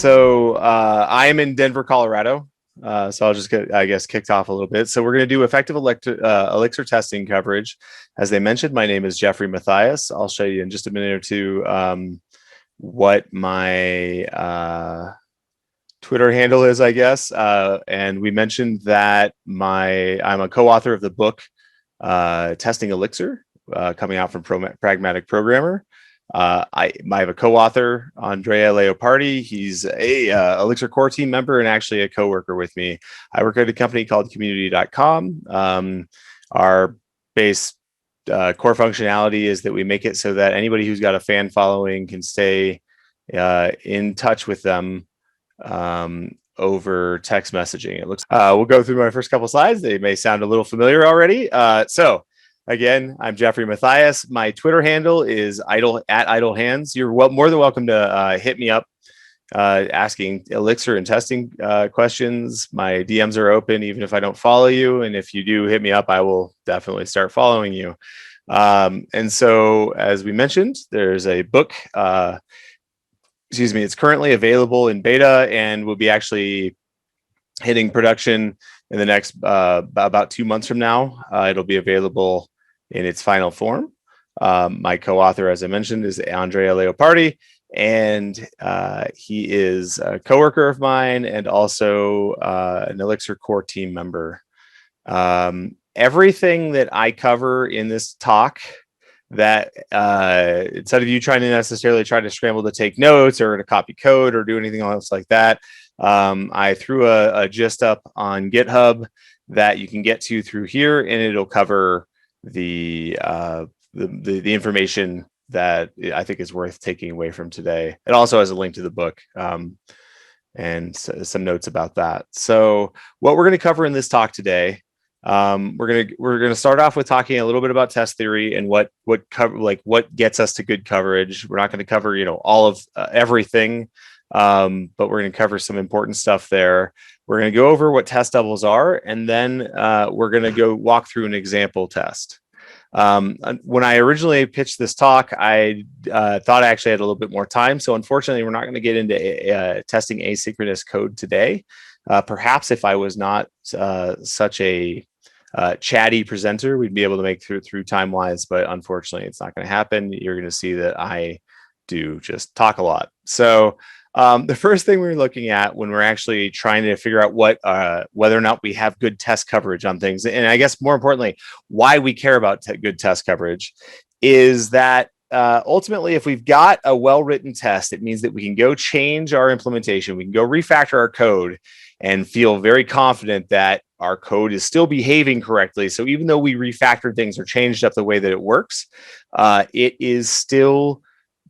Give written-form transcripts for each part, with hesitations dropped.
I am in Denver, Colorado. So I'll just get, I guess, kicked off a little bit. So we're going to do effective Elixir testing coverage. As they mentioned, my name is Jeffrey Matthias. I'll show you in just a minute or two what my Twitter handle is, I guess. And we mentioned that I'm a co-author of the book Testing Elixir, coming out from Pragmatic Programmer. I have a co-author, Andrea Leopardi. He's a Elixir core team member and actually a co-worker with me. I work at a company called community.com. Our base core functionality is that we make it so that anybody who's got a fan following can stay in touch with them over text messaging. It looks. We'll go through my first couple slides. They may sound a little familiar already. Again, I'm Jeffrey Matthias. My Twitter handle is @idlehands. You're more than welcome to hit me up asking Elixir and testing questions. My DMs are open even if I don't follow you. And if you do hit me up, I will definitely start following you. And so, as we mentioned, there's a book. It's currently available in beta and will be actually hitting production in the next about 2 months from now. It'll be available in its final form. My co-author, as I mentioned, is Andrea Leopardi, and he is a coworker of mine and also an Elixir core team member. Everything that I cover in this talk, that instead of you trying to necessarily try to scramble to take notes or to copy code or do anything else like that, I threw a gist up on GitHub that you can get to through here, and it'll cover the information that I think is worth taking away from today. It also has a link to the book and some notes about that. So what we're going to cover in this talk today, we're gonna start off with talking a little bit about test theory and what gets us to good coverage. We're not going to cover all of everything, but we're going to cover some important stuff there. We're going to go over what test doubles are, and then we're going to go walk through an example test. When I originally pitched this talk, I thought I actually had a little bit more time. So unfortunately, we're not going to get into testing asynchronous code today. Perhaps if I was not such a chatty presenter, we'd be able to make through time-wise, but unfortunately, it's not going to happen. You're going to see that I do just talk a lot. So the first thing we're looking at when we're actually trying to figure out whether or not we have good test coverage on things, and I guess more importantly, why we care about good test coverage, is that ultimately, if we've got a well-written test, it means that we can go change our implementation, we can go refactor our code and feel very confident that our code is still behaving correctly. So even though we refactored things or changed up the way that it works, it is still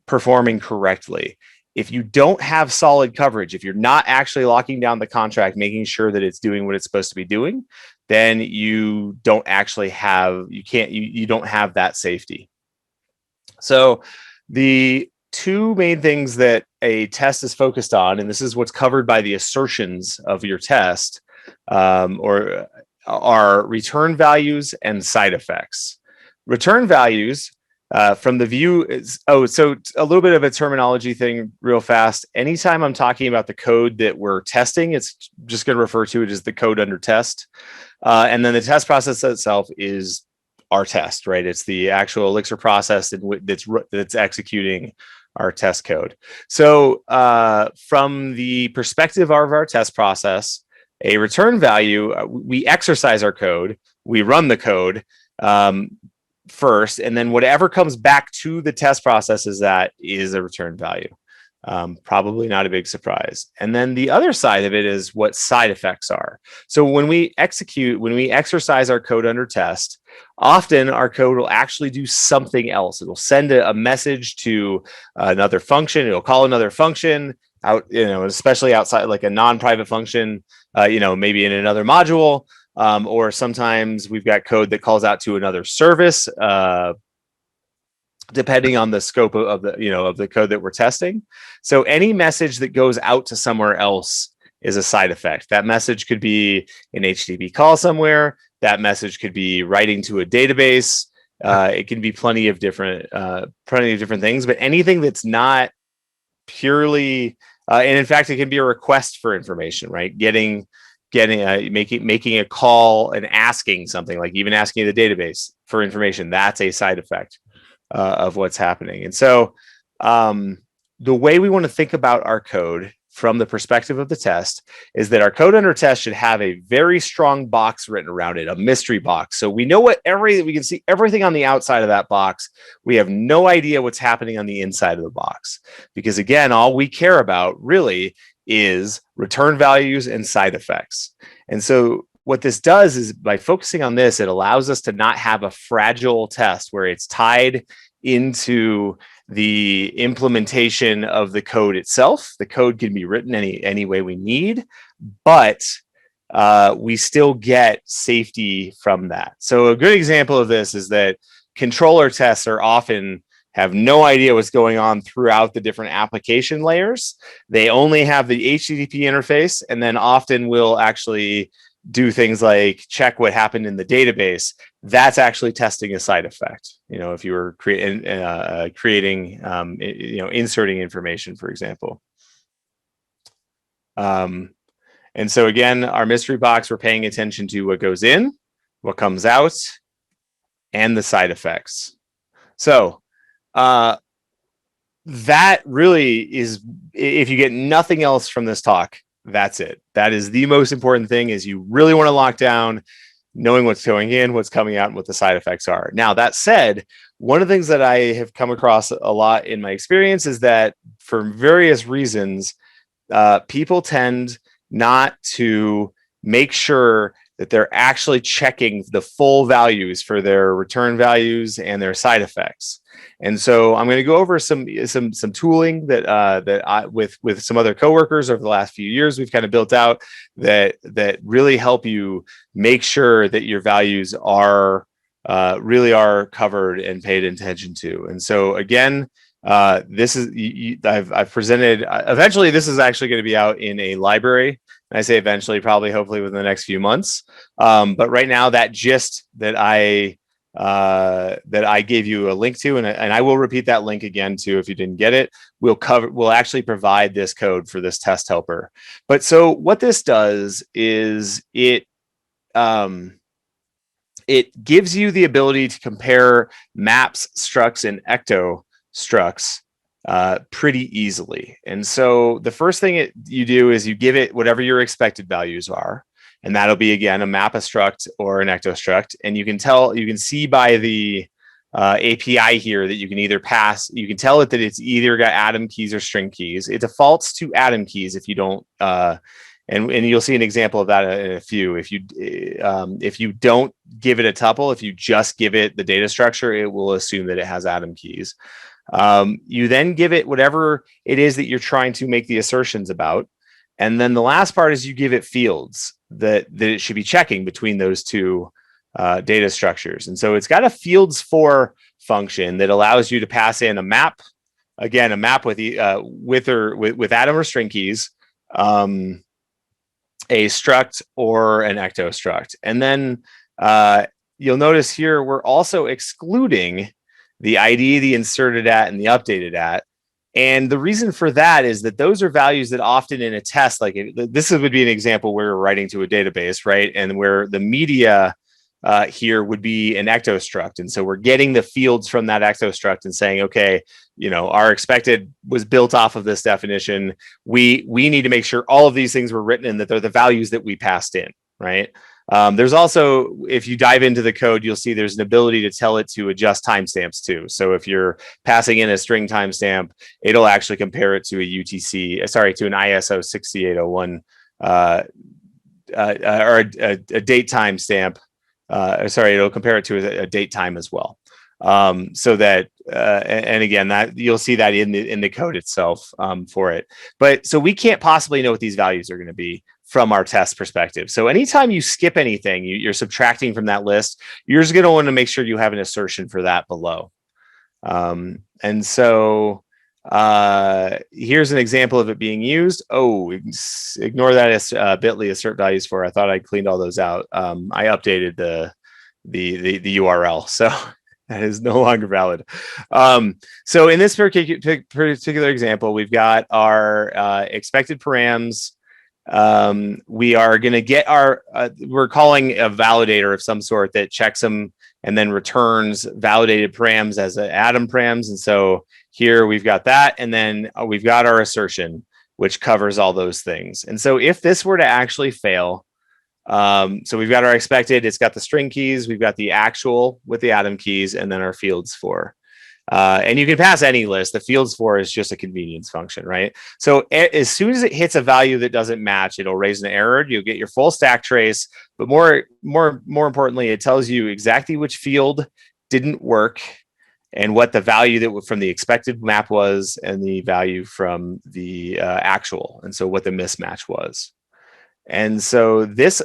performing correctly. If you don't have solid coverage, if you're not actually locking down the contract, making sure that it's doing what it's supposed to be doing, then you don't actually have, you don't have that safety. So the two main things that a test is focused on, and this is what's covered by the assertions of your test, are return values and side effects. Return values, from the view is, so a little bit of a terminology thing real fast. Anytime I'm talking about the code that we're testing, it's just going to refer to it as the code under test. And then the test process itself is our test, right? It's the actual Elixir process that's executing our test code. So from the perspective of our test process, a return value, we exercise our code, we run the code first, and then whatever comes back to the test process is a return value. Probably not a big surprise. And then the other side of it is what side effects are. So when we exercise our code under test, often our code will actually do something else. It'll send a message to another function. It'll call another function out, especially outside, like a non-private function, maybe in another module, or sometimes we've got code that calls out to another service, depending on the scope of the code that we're testing. So any message that goes out to somewhere else is a side effect. That message could be an HTTP call somewhere. That message could be writing to a database. It can be plenty of different things. But anything that's not purely And in fact, it can be a request for information, right? Making a call and asking something, like even asking the database for information. That's a side effect of what's happening. And so the way we want to think about our code from the perspective of the test is that our code under test should have a very strong box written around it, a mystery box. So we know we can see everything on the outside of that box. We have no idea what's happening on the inside of the box, because again, all we care about really is return values and side effects. And so what this does is, by focusing on this, it allows us to not have a fragile test where it's tied into the implementation of the code itself. The code can be written any way we need, but we still get safety from that. So a good example of this is that controller tests are often have no idea what's going on throughout the different application layers. They only have the HTTP interface, and then often will actually do things like check what happened in the database. That's actually testing a side effect. If you were creating, inserting information, for example. And so again, our mystery box, we're paying attention to what goes in, what comes out, and the side effects. So that really is, if you get nothing else from this talk, that's it. That is the most important thing, is you really want to lock down knowing what's going in, what's coming out, and what the side effects are. Now, that said, one of the things that I have come across a lot in my experience is that for various reasons, people tend not to make sure that they're actually checking the full values for their return values and their side effects. And so I'm going to go over some tooling that I with some other coworkers over the last few years we've kind of built out that really help you make sure that your values are really are covered and paid attention to. And so again, this is I've presented. Eventually, this is actually going to be out in a library. And I say eventually, probably, hopefully, within the next few months. But right now, that gist that I gave you a link to, and I will repeat that link again too if you didn't get it. We'll actually provide this code for this test helper. But so what this does is it gives you the ability to compare maps, structs, and ecto structs pretty easily. And so the first thing you do is you give it whatever your expected values are. And that'll be, again, a map, a struct, or an ecto struct. And you can see by the API here that you can either pass, you can tell it that it's either got atom keys or string keys. It defaults to atom keys if you don't, and you'll see an example of that in a few. If you don't give it a tuple, if you just give it the data structure, it will assume that it has atom keys. You then give it whatever it is that you're trying to make the assertions about. And then the last part is you give it fields that it should be checking between those two data structures. And so it's got a fields for function that allows you to pass in a map, again, a map with atom or string keys, a struct or an ecto struct. And then you'll notice here we're also excluding the ID, the inserted at, and the updated at. And the reason for that is that those are values that often in a test, like this would be an example where we're writing to a database, right? And where the media here would be an ecto struct. And so we're getting the fields from that ecto struct and saying, okay, our expected was built off of this definition. We need to make sure all of these things were written and that they're the values that we passed in, right? There's also, if you dive into the code, you'll see there's an ability to tell it to adjust timestamps too. So if you're passing in a string timestamp, it'll actually compare it to a to an ISO 6801 or a date timestamp. It'll compare it to a date time as well. So that, and again, that you'll see that in the code itself for it. But so we can't possibly know what these values are going to be from our test perspective. So anytime you skip anything, you're subtracting from that list, you're just going to want to make sure you have an assertion for that below. And so here's an example of it being used. Oh, ignore that as bit.ly assert values for. I thought I cleaned all those out. I updated the URL. So That is no longer valid. So in this particular example, we've got our expected params. We are going to get our, we're calling a validator of some sort that checks them and then returns validated params as atom params. And so here we've got that. And then we've got our assertion, which covers all those things. And so if this were to actually fail, so we've got our expected, it's got the string keys, we've got the actual with the atom keys, and then our fields for. And you can pass any list. The fields for is just a convenience function, right? So as soon as it hits a value that doesn't match, it'll raise an error. You'll get your full stack trace, but more importantly, it tells you exactly which field didn't work and what the value that from the expected map was and the value from the actual, and so what the mismatch was. And so this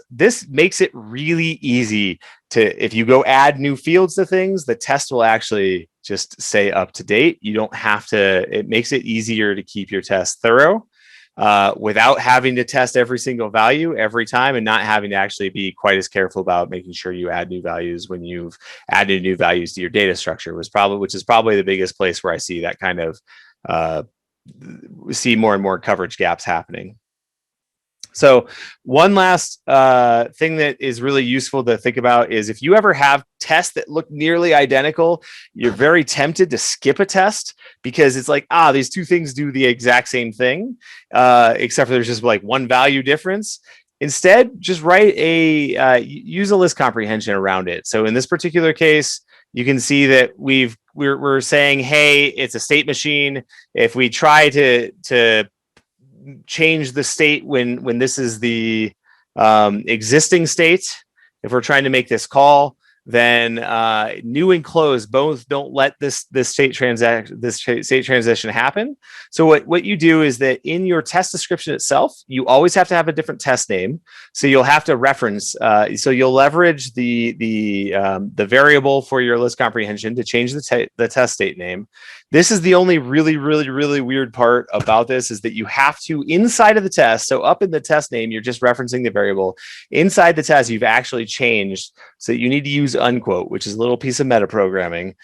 makes it really easy to, if you go add new fields to things, the test will actually just say up to date. You don't have to, it makes it easier to keep your test thorough without having to test every single value every time and not having to actually be quite as careful about making sure you add new values when you've added new values to your data structure, which is probably the biggest place where I see that kind of, see more and more coverage gaps happening. So one last thing that is really useful to think about is if you ever have tests that look nearly identical, you're very tempted to skip a test because it's like, these two things do the exact same thing, except for there's just like one value difference. Instead, just write use a list comprehension around it. So in this particular case, you can see that we're saying, hey, it's a state machine. If we try to change the state when this is the existing state, if we're trying to make this call, then new and close both don't let this state transition happen. So what you do is that in your test description itself, you always have to have a different test name. So you'll have to reference. So you'll leverage the variable for your list comprehension to change the test state name. This is the only really weird part about this, is that you have to, inside of the test, so up in the test name, you're just referencing the variable. Inside the test, you've actually changed, so you need to use unquote, which is a little piece of metaprogramming,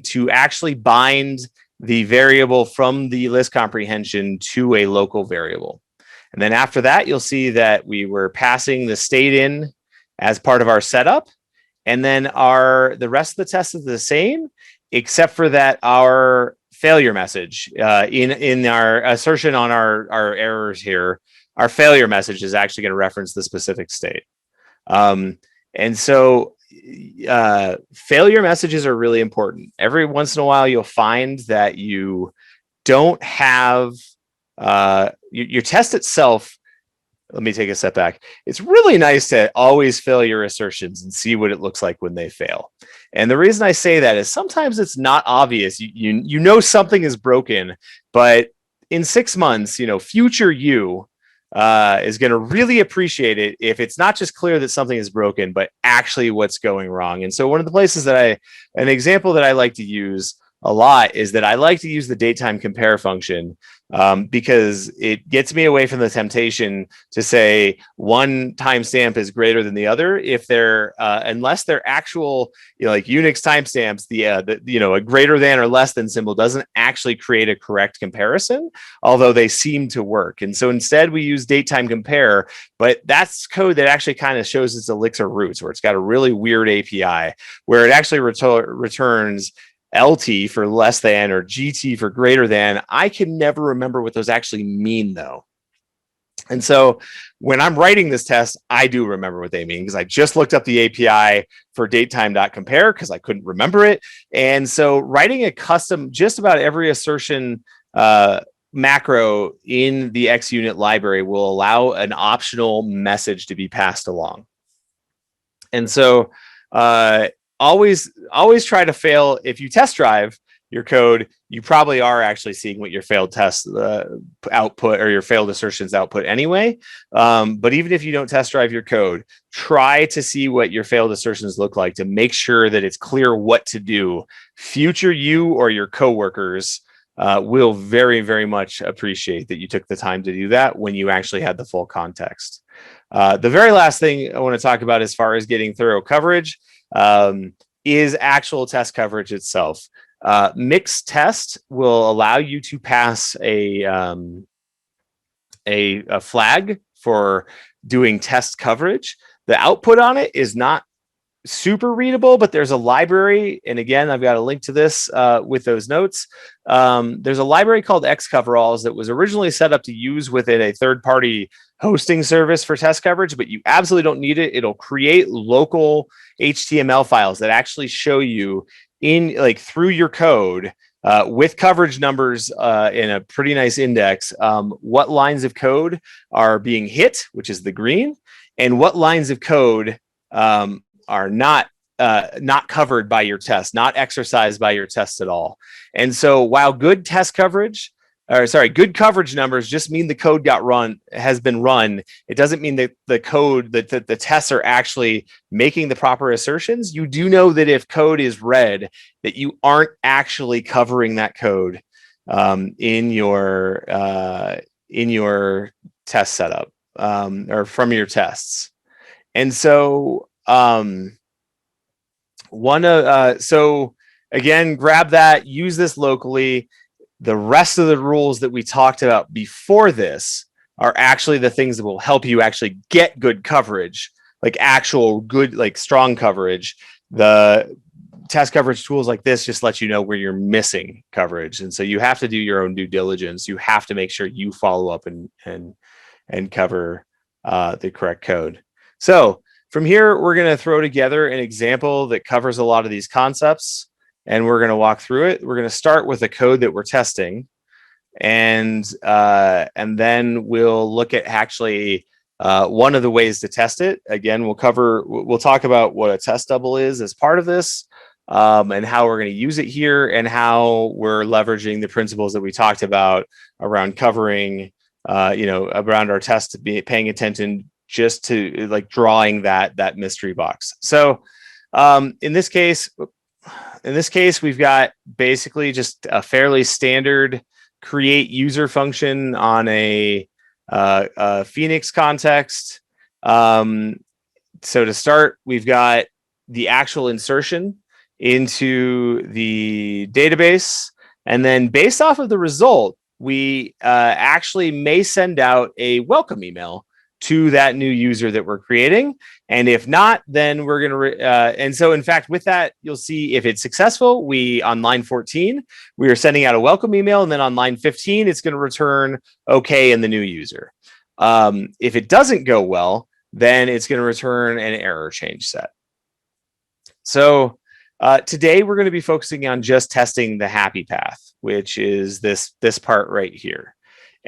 to actually bind the variable from the list comprehension to a local variable. And then after that, you'll see that we were passing the state in as part of our setup. And then the rest of the test is the same, except for that our failure message in our assertion on our errors here, our failure message is actually going to reference the specific state. And so failure messages are really important. Every once in a while, you'll find that you don't have your test itself. Let me take a step back. It's really nice to always fail your assertions and see what it looks like when they fail. And the reason I say that is sometimes it's not obvious. You know something is broken, but in 6 months, future you is going to really appreciate it if it's not just clear that something is broken, but actually what's going wrong. And so one of the places that an example that I like to use a lot is that I like to use the datetime compare function because it gets me away from the temptation to say one timestamp is greater than the other if they're unless they're actual, like Unix timestamps, a greater than or less than symbol doesn't actually create a correct comparison, although they seem to work. And so instead we use datetime compare, but that's code that actually kind of shows its Elixir roots, where it's got a really weird API where it actually returns LT for less than or GT for greater than. I can never remember what those actually mean, though. And so when I'm writing this test, I do remember what they mean because I just looked up the API for datetime.compare because I couldn't remember it. And so writing a custom, just about every assertion macro in the ExUnit library will allow an optional message to be passed along. And so always try to fail. If you test drive your code, you probably are actually seeing what your failed test output or your failed assertions output anyway. But even if you don't test drive your code, try to see what your failed assertions look like to make sure that it's clear what to do. Future you or your coworkers will very, very much appreciate that you took the time to do that when you actually had the full context. The very last thing I want to talk about as far as getting thorough coverage is actual test coverage itself. Mixed test will allow you to pass a flag for doing test coverage. The output on it is not super readable, but there's a library, and again, I've got a link to this with those notes. There's a library called Xcoveralls that was originally set up to use within a third-party hosting service for test coverage, but you absolutely don't need it. It'll create local HTML files that actually show you in like through your code with coverage numbers in a pretty nice index, what lines of code are being hit, which is the green, and what lines of code are not covered by your test, not exercised by your test at all. And so while good coverage numbers just mean the code has been run, it doesn't mean that the code, that the tests are actually making the proper assertions. You do know that if code is red, that you aren't actually covering that code in your test setup or from your tests. And so so again, grab that, use this locally. The rest of the rules that we talked about before this are actually the things that will help you actually get good coverage, like actual good, like strong coverage. The test coverage tools like this just let you know where you're missing coverage. And so you have to do your own due diligence. You have to make sure you follow up and cover the correct code. So from here, we're going to throw together an example that covers a lot of these concepts, and we're going to walk through it. We're going to start with the code that we're testing, and then we'll look at actually one of the ways to test it. Again, we'll talk about what a test double is as part of this, and how we're going to use it here, and how we're leveraging the principles that we talked about around covering, around our test, to be paying attention just to like drawing that mystery box. So in this case, we've got basically just a fairly standard create user function on a Phoenix context. So to start, we've got the actual insertion into the database, and then based off of the result, we actually may send out a welcome email to that new user that we're creating. And if not, then we're going to, and so in fact, with that, you'll see if it's successful, on line 14, we are sending out a welcome email. And then on line 15, it's going to return okay in the new user. If it doesn't go well, then it's going to return an error change set. So today we're going to be focusing on just testing the happy path, which is this part right here.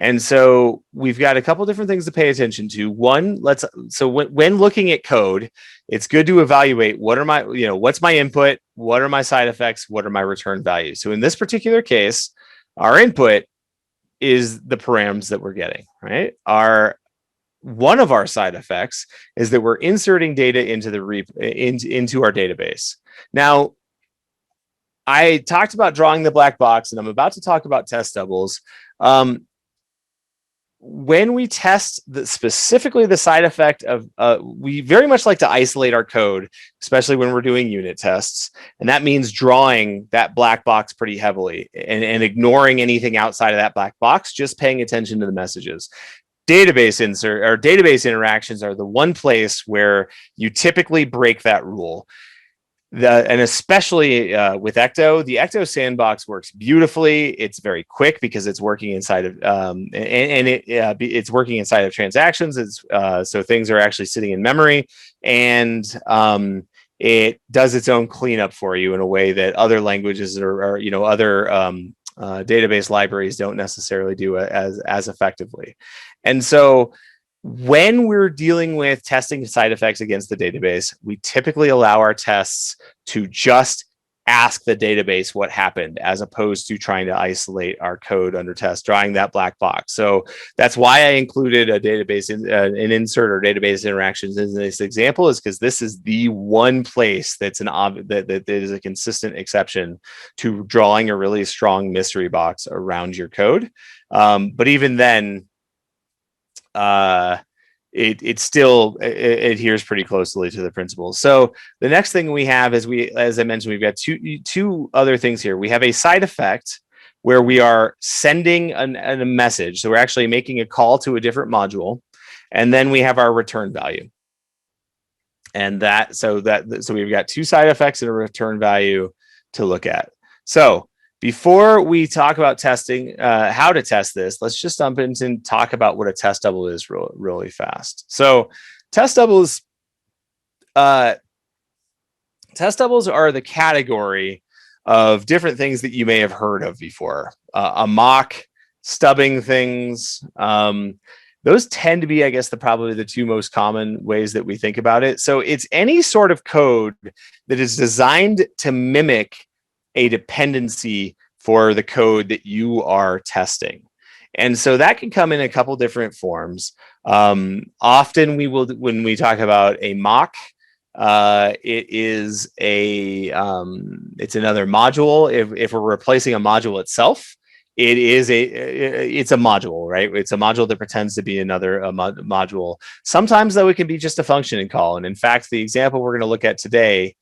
And so we've got a couple different things to pay attention to. One, when looking at code, it's good to evaluate what's my input, what are my side effects, what are my return values. So in this particular case, our input is the params that we're getting, right? One of our side effects is that we're inserting data into into our database. Now, I talked about drawing the black box, and I'm about to talk about test doubles. When we test specifically the side effect of, we very much like to isolate our code, especially when we're doing unit tests. And that means drawing that black box pretty heavily and ignoring anything outside of that black box, just paying attention to the messages. Database interactions are the one place where you typically break that rule. And especially with Ecto, the Ecto sandbox works beautifully. It's very quick because it's working inside of it's working inside of transactions. So things are actually sitting in memory, and it does its own cleanup for you in a way that other languages or other database libraries don't necessarily do as effectively. And so when we're dealing with testing side effects against the database, we typically allow our tests to just ask the database what happened, as opposed to trying to isolate our code under test, drawing that black box. So that's why I included a database, an insert or database interactions in this example, is because this is the one place that's that is a consistent exception to drawing a really strong mystery box around your code. But even then, it still adheres pretty closely to the principles. So the next thing we have is as I mentioned, we've got two other things here. We have a side effect where we are sending a message. So we're actually making a call to a different module. And then we have our return value. And so we've got two side effects and a return value to look at. So before we talk about testing, how to test this, let's just jump in and talk about what a test double is really fast. So test doubles are the category of different things that you may have heard of before. A mock, stubbing things. Those tend to be, I guess, probably the two most common ways that we think about it. So it's any sort of code that is designed to mimic a dependency for the code that you are testing. And so that can come in a couple different forms. Often when we talk about a mock, it's another module. If we're replacing a module itself, it's a module, right? It's a module that pretends to be another module. Sometimes, though, it can be just a function and call. And in fact, the example we're going to look at today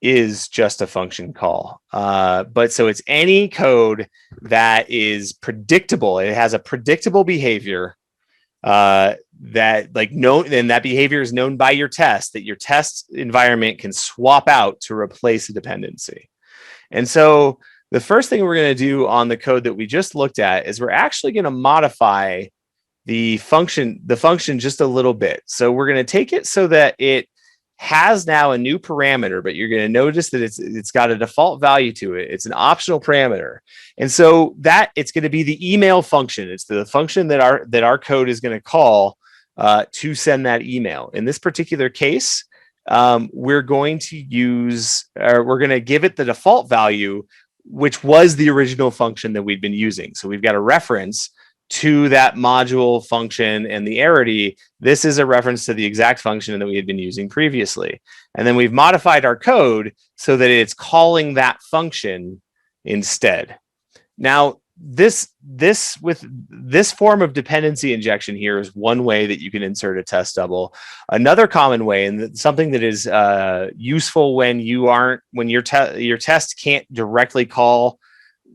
is just a function call. But so it's any code that is predictable. It has a predictable behavior and that behavior is known by your test, that your test environment can swap out to replace a dependency. And so the first thing we're going to do on the code that we just looked at is we're actually going to modify the function just a little bit. So we're going to take it so that it has now a new parameter, but you're going to notice that it's got a default value to it. It's an optional parameter. And so that it's going to be the email function. It's the function that our code is going to call to send that email. In this particular case, we're going to give it the default value, which was the original function that we'd been using. So we've got a reference to that module function and the arity. This is a reference to the exact function that we had been using previously. And then we've modified our code so that it's calling that function instead. Now, this form of dependency injection here is one way that you can insert a test double. Another common way, and something that is useful when your test can't directly call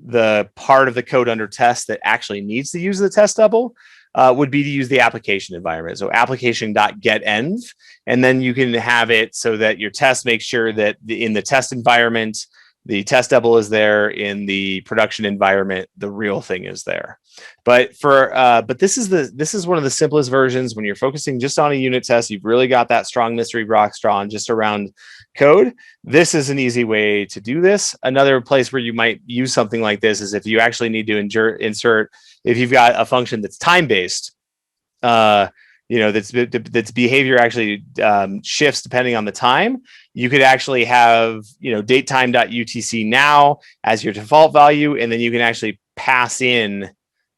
the part of the code under test that actually needs to use the test double, would be to use the application environment. So application.getEnv, and then you can have it so that your test makes sure that in the test environment, the test double is there. In the production environment, the real thing is there. But this is one of the simplest versions. When you're focusing just on a unit test, you've really got that strong mystery box drawn just around code. This is an easy way to do this. Another place where you might use something like this is if you actually need to insert, if you've got a function that's time-based, that's behavior actually shifts depending on the time. You could actually have, datetime.utc now as your default value, and then you can actually pass in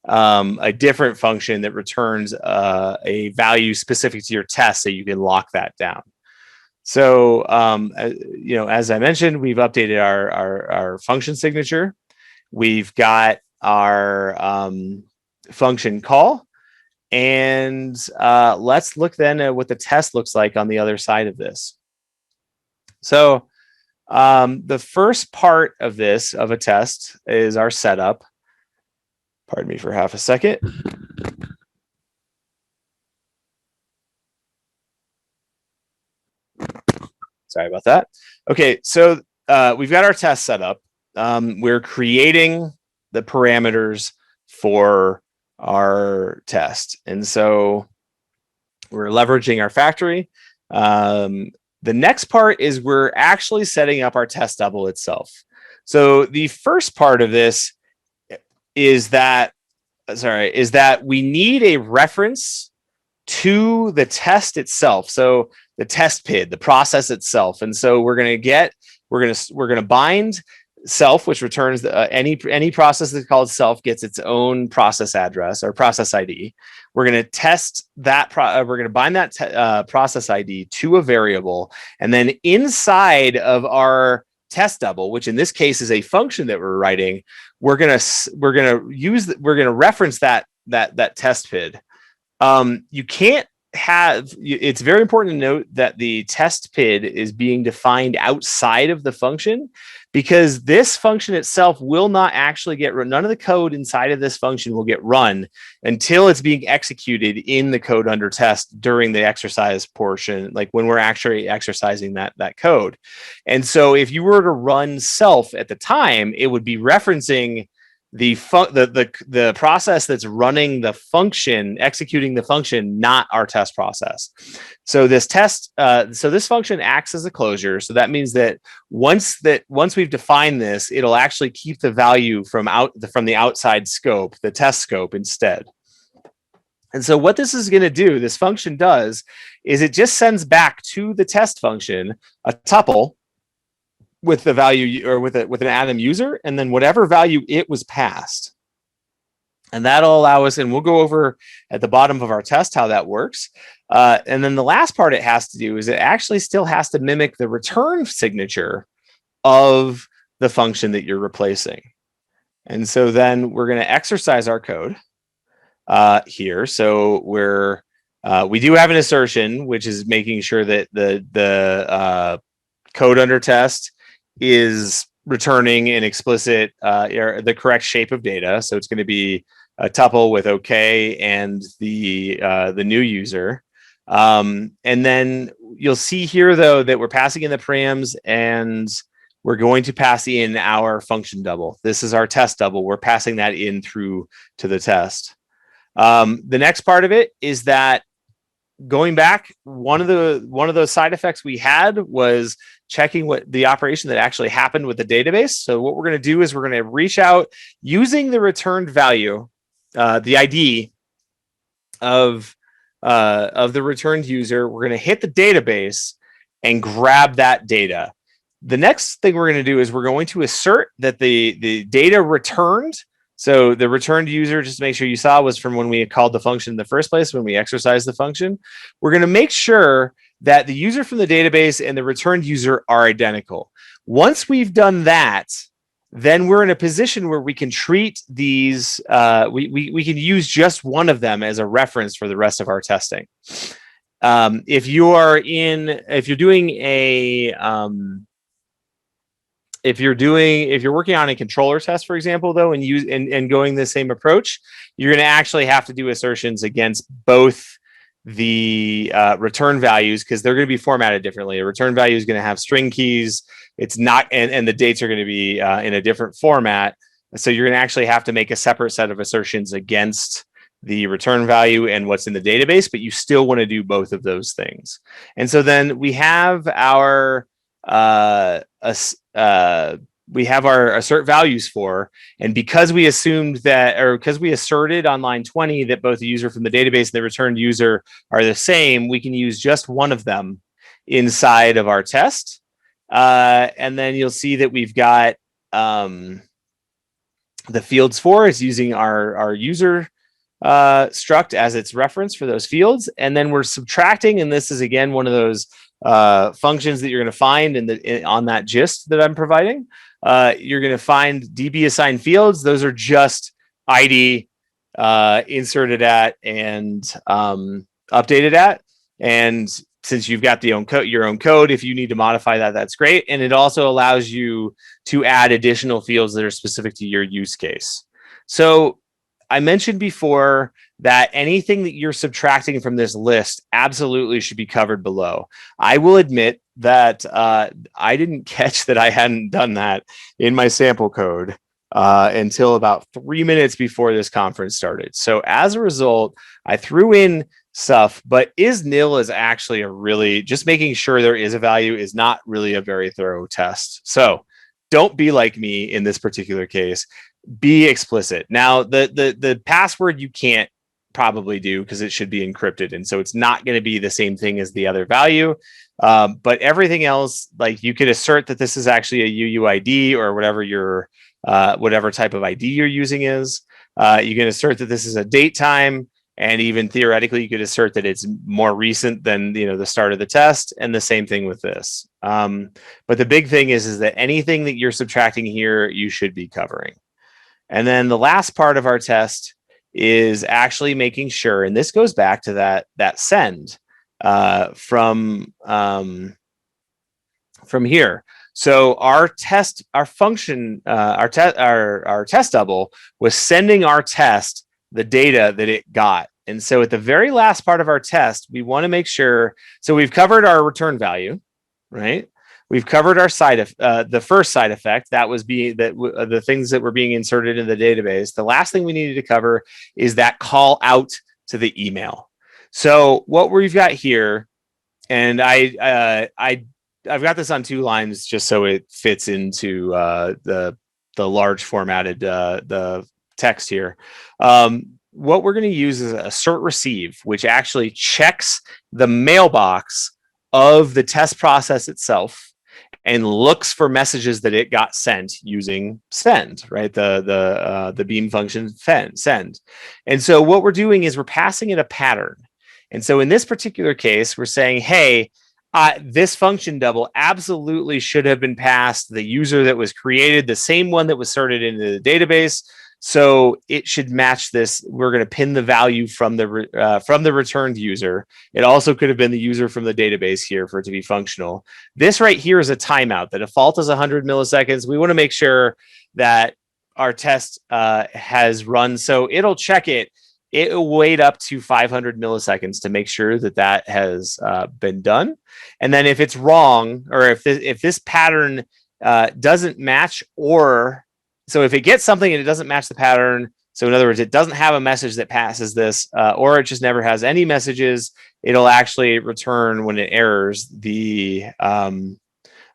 a different function that returns a value specific to your test, so you can lock that down. So, as I mentioned, we've updated our function signature. We've got our function call. And let's look then at what the test looks like on the other side of this. So the first part of a test is our setup. Pardon me for half a second. Sorry about that. Okay, so we've got our test set up. We're creating the parameters for our test. And so we're leveraging our factory. The next part is we're actually setting up our test double itself. So the first part of this is that we need a reference to the test itself. So the test PID, the process itself. And so we're going to bind self, which returns any process that's called self gets its own process address or process ID. We're going to test that. We're going to bind that process ID to a variable, and then inside of our test double, which in this case is a function that we're writing, we're going to reference that test PID You can't have, it's very important to note that the test PID is being defined outside of the function, because this function itself will not actually get run. None of the code inside of this function will get run until it's being executed in the code under test during the exercise portion, like when we're actually exercising that code. And so if you were to run self at the time, it would be referencing the process that's running the function, executing the function, not our test process. So this function acts as a closure. So that means that once we've defined this, it'll actually keep the value from the outside scope, the test scope instead. And so what this is going to do, this function does, is it just sends back to the test function a tuple with the value, or with an Atom user, and then whatever value it was passed. And that'll allow us, and we'll go over at the bottom of our test how that works. And then the last part it has to do is it actually still has to mimic the return signature of the function that you're replacing. And so then we're going to exercise our code here. So we do have an assertion, which is making sure that the code under test is returning an explicit the correct shape of data. So it's going to be a tuple with OK and the new user. And then you'll see here, though, that we're passing in the params, and we're going to pass in our function double. This is our test double. We're passing that in through to the test. The next part of it is that, going back, one of those side effects we had was checking what the operation that actually happened with the database. So what we're going to do is we're going to reach out using the returned value, the ID of the returned user. We're going to hit the database and grab that data. The next thing we're going to do is we're going to assert that the data returned. So the returned user, just to make sure you saw, was from when we called the function in the first place, when we exercised the function. We're going to make sure that the user from the database and the returned user are identical. Once we've done that, then we're in a position where we can treat these, we can use just one of them as a reference for the rest of our testing. If you're working on a controller test, for example, though, and going the same approach, you're going to actually have to do assertions against both the return values, because they're going to be formatted differently. A return value is going to have string keys. It's not, and the dates are going to be in a different format. So you're going to actually have to make a separate set of assertions against the return value and what's in the database, but you still want to do both of those things. And so then we have our assert values for, and because we assumed that, or because we asserted on line 20 that both the user from the database and the returned user are the same, we can use just one of them inside of our test. And then you'll see that we've got the fields for is using our user struct as its reference for those fields. And then we're subtracting, and this is again one of those functions that you're going to find on that gist that I'm providing. You're going to find DB assigned fields. Those are just ID inserted at and updated at. And since you've got your own code, if you need to modify that, that's great. And it also allows you to add additional fields that are specific to your use case. So I mentioned before that anything that you're subtracting from this list absolutely should be covered below. I will admit that I didn't catch that I hadn't done that in my sample code until about 3 minutes before this conference started. So as a result, I threw in stuff, but is nil is actually just making sure there is a value is not really a very thorough test. So don't be like me in this particular case. Be explicit. Now, the password you can't probably do because it should be encrypted, and so it's not going to be the same thing as the other value. But everything else, like you could assert that this is actually a UUID or whatever type of ID you're using is. You can assert that this is a date time, and even theoretically, you could assert that it's more recent than the start of the test, and the same thing with this. But the big thing is that anything that you're subtracting here, you should be covering. And then the last part of our test is actually making sure, and this goes back to that send from here. So our test double was sending our test the data that it got. And so at the very last part of our test, we want to make sure, so we've covered our return value, right? We've covered our the first side effect, that was the things that were being inserted in the database. The last thing we needed to cover is that call out to the email. So what we've got here, and I've got this on 2 lines just so it fits into the large formatted the text here. What we're going to use is assert receive, which actually checks the mailbox of the test process itself and looks for messages that it got sent using send, right? The beam function send. And so what we're doing is we're passing it a pattern. And so in this particular case, we're saying, hey, this function double absolutely should have been passed the user that was created, the same one that was inserted into the database. So it should match this. We're going to pin the value from the returned user. It also could have been the user from the database here for it to be functional. This right here is a timeout. The default is 100 milliseconds. We want to make sure that our test has run. So it'll check it. It will wait up to 500 milliseconds to make sure that that has been done. And then if it's wrong, or if this pattern doesn't match, or so if it gets something and it doesn't match the pattern, so in other words, it doesn't have a message that passes this, or it just never has any messages, it'll actually return when it errors the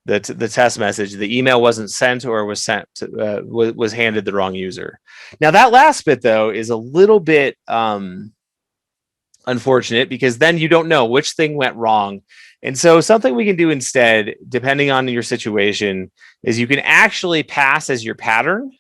test message. The email wasn't sent, or was sent to, was handed the wrong user. Now that last bit though is a little bit unfortunate, because then you don't know which thing went wrong. And so something we can do instead, depending on your situation, is you can actually pass as your pattern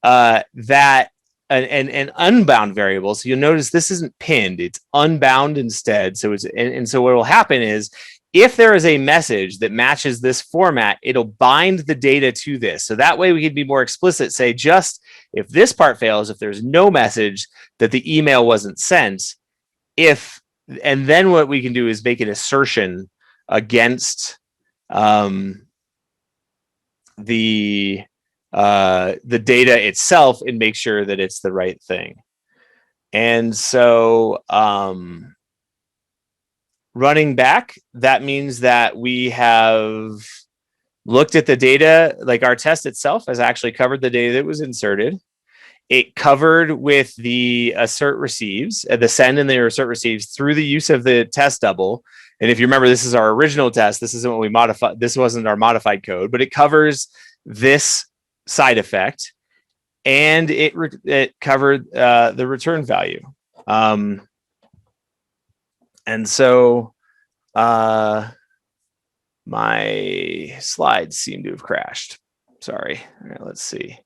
that an unbound variable. So you'll notice this isn't pinned, it's unbound instead. So so what will happen is, if there is a message that matches this format, it'll bind the data to this. So that way we can be more explicit, say just if this part fails, if there's no message that the email wasn't sent, and then what we can do is make an assertion against the data itself and make sure that it's the right thing. And so running back, that means that we have looked at the data, like our test itself has actually covered the data that was inserted. It covered with the assert receives, the send and the assert receives through the use of the test double. And if you remember, this is our original test. This isn't what we modified. This wasn't our modified code, but it covers this side effect, and it covered the return value. And so my slides seem to have crashed. Sorry. All right, let's see.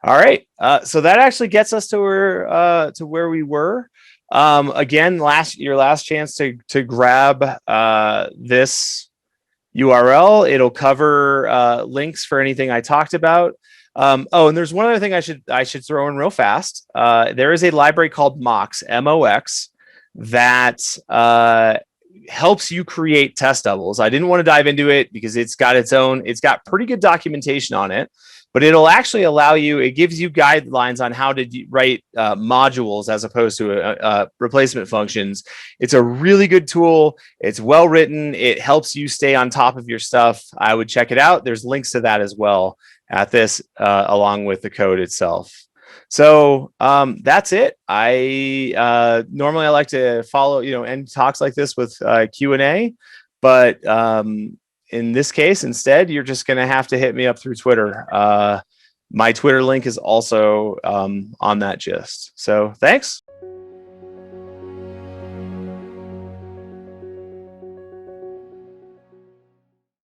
All right, so that actually gets us to where we were. Again, your last chance to grab this URL. It'll cover links for anything I talked about. Oh, and there's one other thing I should throw in real fast. There is a library called MOX, M-O-X, that helps you create test doubles. I didn't want to dive into it because it's got pretty good documentation on it. But it'll actually allow you, it gives you guidelines on how to write modules as opposed to replacement functions. It's a really good tool. It's well written. It helps you stay on top of your stuff. I would check it out. There's links to that as well at this, along with the code itself. So that's it. Normally I like to follow, end talks like this with Q&A, but in this case, instead, you're just going to have to hit me up through Twitter. My Twitter link is also on that gist. So thanks.